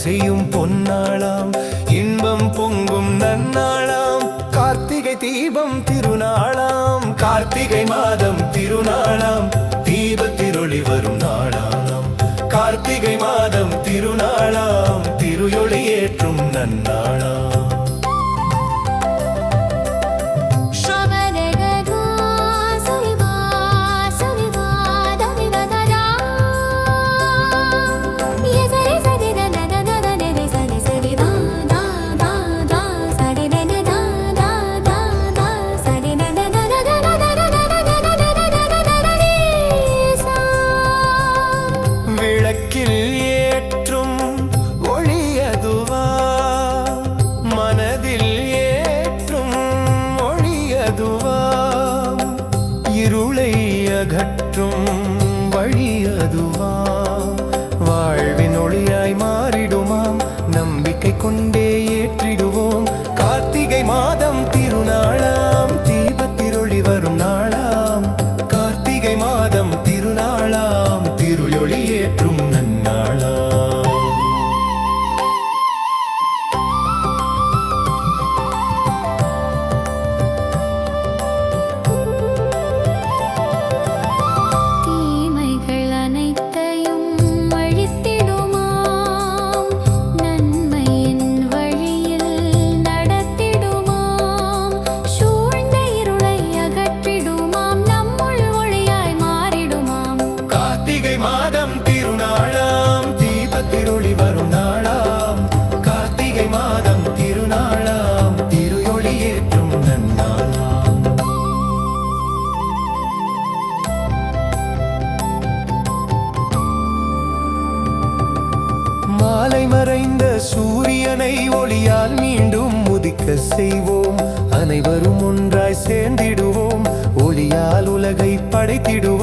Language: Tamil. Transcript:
செய்யும் பொன்னாளாம், இன்பம் பொங்கும் நன்னாளாம், கார்த்திகை தீபம் திருநாளாம், கார்த்திகை மாதம் திருநாளாம், தீபத்திரொளி வரும் நாளாம், கார்த்திகை மாதம் திருநாளாம், திருயொளி ஏற்றும் நன்னாளாம். விளக்கில் ஏற்றும் ஒளியதுவா, மனதில் ஏற்றும் ஒளியதுவா, இருளை அகற்றும் வழியதுவா, வாழ்வின் ஒளியாய் மாறிடுமாம், நம்பிக்கை கொண்டே ஏற்றிடுவோம். கார்த்திகை மாதம் திருநாளாம், தீபத்திரொளி வரும் நாளாம், கார்த்திகை மாதம் திருநாளாம், திருயொளி ஏற்றும் நன்னாளாம். தீமைகள் அனைத்தையும் அழித்திடுமாம், நன்மையின் வழியில் நடத்திடுமாம், சூழ்ந்த இருளை அகற்றிடுமாம், நம்முள் ஒளியாய் மாறிடுமாம். கார்த்திகை மாதம் திருநாளாம், தீபத்திரொளி வரும் நாளாம், கார்த்திகை மாதம் திருநாளாம், திருயொளி ஏற்றும் நன்னாளாம். மாலை மறைந்த சூரியனை ஒளியால் மீண்டும் உதிக்க செய்வோம், அனைவரும் ஒன்றாய் சேர்ந்திடுவோம், ஒளியால் உலகை படைத்திடுவோம்.